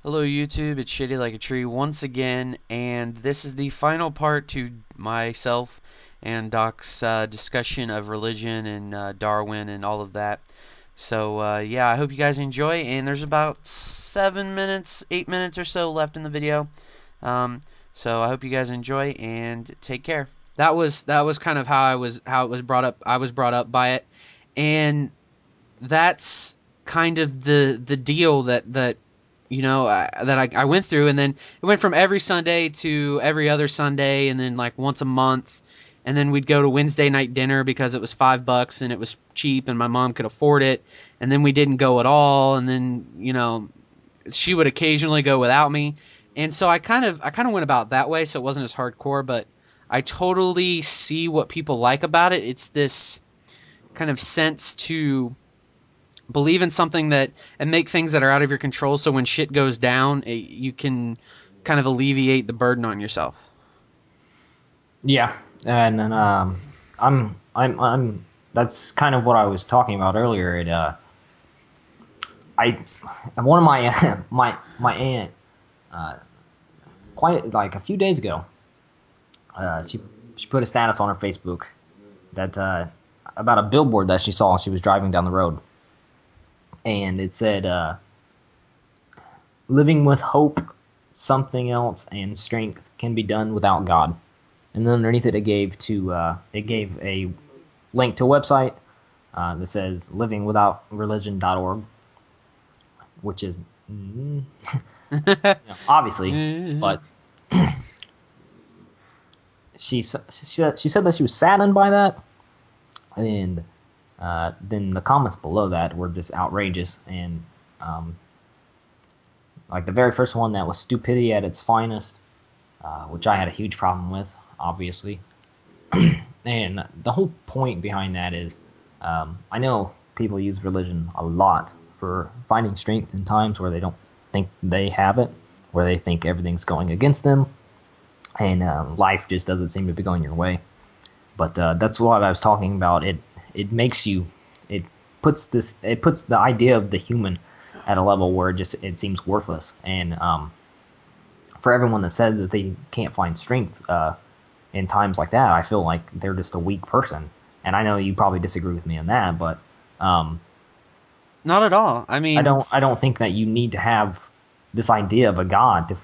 Hello YouTube, it's Shady like a tree once again, and this is the final part to myself and Doc's discussion of religion and Darwin and all of that. So yeah, I hope you guys enjoy, and there's about 7 minutes, 8 minutes or so left in the video. Um, so I hope you guys enjoy and take care. That was kind of how it was brought up. I was brought up by it, and that's kind of the deal that I went through, and then it went from every Sunday to every other Sunday, and then like once a month, and then we'd go to Wednesday night dinner because it was $5 and it was cheap and my mom could afford it, and then we didn't go at all, and then she would occasionally go without me, and so I kind of went about that way, so it wasn't as hardcore, but I totally see what people like about it. It's this kind of sense to believe in something that and make things that are out of your control, so when shit goes down, you can kind of alleviate the burden on yourself. Yeah, and then I'm. That's kind of what I was talking about earlier. I, one of my my aunt, uh, quite like a few days ago, she put a status on her Facebook that about a billboard that she saw. She was driving down the road, and it said, "Living with hope, something else, and strength can be done without God." And then underneath it, it gave a link to a website that says livingwithoutreligion.org, which is obviously, but she said that she was saddened by that, and then the comments below that were just outrageous, and um, like the very first one that was stupidity at its finest, which I had a huge problem with, obviously. And the whole point behind that is, I know people use religion a lot for finding strength in times where they don't think they have it, where they think everything's going against them, and life just doesn't seem to be going your way. But that's what I was talking about. It makes you, it it puts the idea of the human at a level where it seems worthless. And for everyone that says that they can't find strength in times like that, I feel like they're just a weak person. And I know you probably disagree with me on that, but um, Not at all. I mean, I don't think that you need to have this idea of a god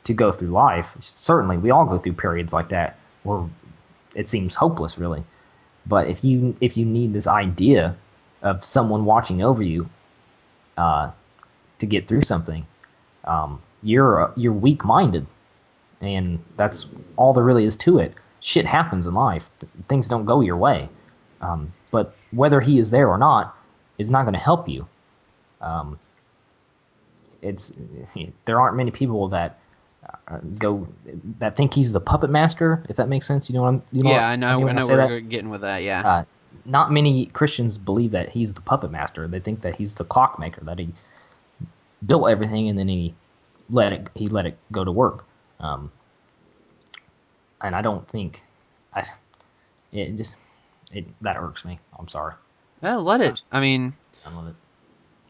to go through life. Certainly, we all go through periods like that where it seems hopeless, really. But if you need this idea of someone watching over you uh, to get through something, you're weak minded, and that's all there really is to it. Shit happens in life; things don't go your way. But whether he is there or not is not going to help you. Um, it's there aren't many people that go that think he's the puppet master. If that makes sense, yeah, I mean I when I know say where that. you're getting with that. Yeah. Not many Christians believe that he's the puppet master. They think that he's the clockmaker, that he built everything and then he let it go to work. Um, and I don't think I it just it that irks me. I'm sorry. Well, let I'm it. I mean, done with it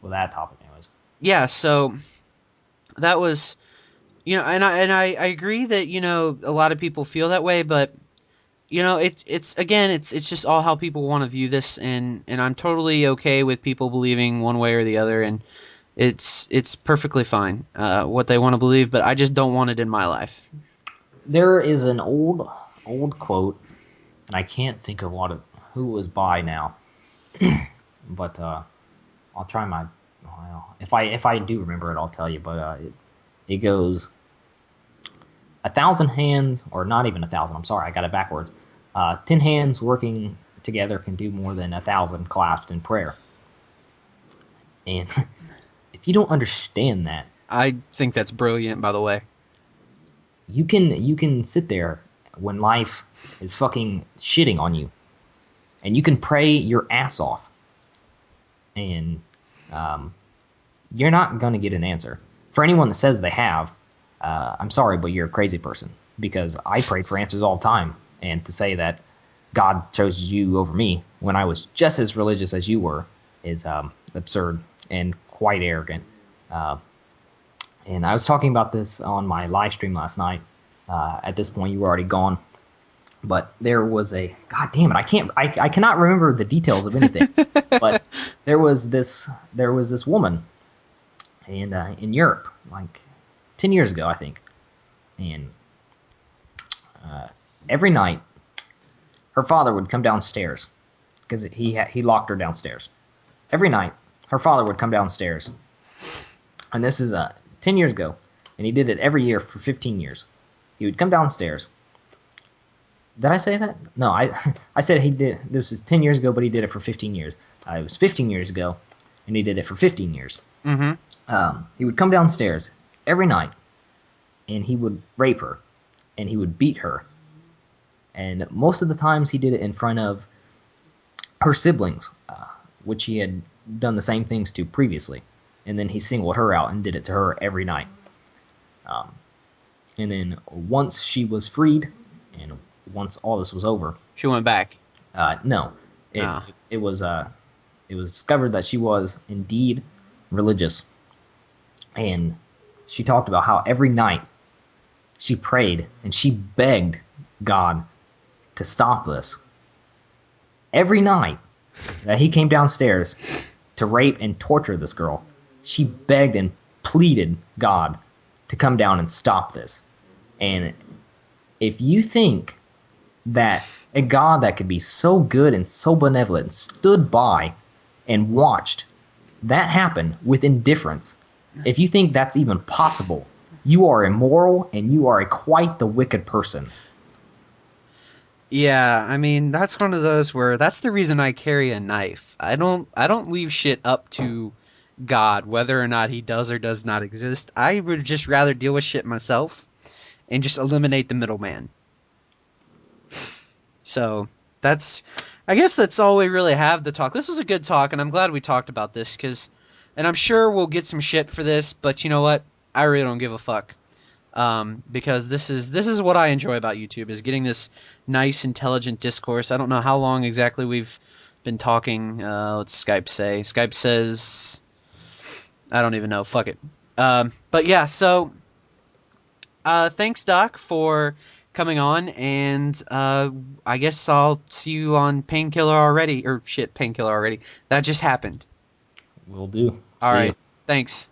with that topic, anyways. yeah. So that was, and I agree that a lot of people feel that way, but it's again, it's just all how people want to view this, and I'm totally okay with people believing one way or the other, and it's perfectly fine what they want to believe, but I just don't want it in my life. There is an old quote, and I can't think of who it was by now, but I'll try my well, if I do remember it, I'll tell you. But it goes, a thousand hands, or not even a thousand. I'm sorry, I got it backwards. 10 hands working together can do more than a thousand clasped in prayer. And if you don't understand that, I think that's brilliant, by the way. you can sit there when life is fucking shitting on you, and you can pray your ass off, and um, you're not gonna get an answer. For anyone that says they have, I'm sorry, but you're a crazy person, because I pray for answers all the time, and to say that God chose you over me when I was just as religious as you were is absurd and quite arrogant. Uh, And I was talking about this on my live stream last night. At this point, you were already gone, but there was a god damn it. I cannot remember the details of anything, but there was this woman, and in Europe, like 10 years ago, I think, and uh, every night her father would come downstairs because he locked her downstairs. Every night, her father would come downstairs, and this is 10 years ago, and he did it every year for 15 years. He would come downstairs. Did I say that? No, I said he did. This was 10 years ago, but he did it for 15 years. It was 15 years ago, and he did it for 15 years. Mm-hmm. He would come downstairs every night, and he would rape her, and he would beat her, and most of the times he did it in front of her siblings, which he had done the same things to previously, and then he singled her out and did it to her every night. Um, and then once she was freed, and once all this was over, She went back. no, it Ah. it was it was discovered that she was indeed religious, and she talked about how every night she prayed and she begged God to stop this. Every night that he came downstairs to rape and torture this girl, she begged and pleaded God to come down and stop this. And if you think that a God that could be so good and so benevolent stood by and watched that happen with indifference, if you think that's even possible, you are immoral and you are quite the wicked person. Yeah, I mean, that's one of those where that's the reason I carry a knife. I don't leave shit up to God whether or not he does or does not exist. I would just rather deal with shit myself and just eliminate the middleman. So, that's I guess that's all we really have to talk. This was a good talk and I'm glad we talked about this cuz and I'm sure we'll get some shit for this, but you know what? I really don't give a fuck. Because this is what I enjoy about YouTube is getting this nice, intelligent discourse. I don't know how long exactly we've been talking. Let's Skype say. Skype says I don't even know. Fuck it. But yeah, so thanks, Doc, for coming on, and I guess I'll see you on Painkiller already, or shit, Painkiller already. That just happened. Will do. All See right, you. thanks.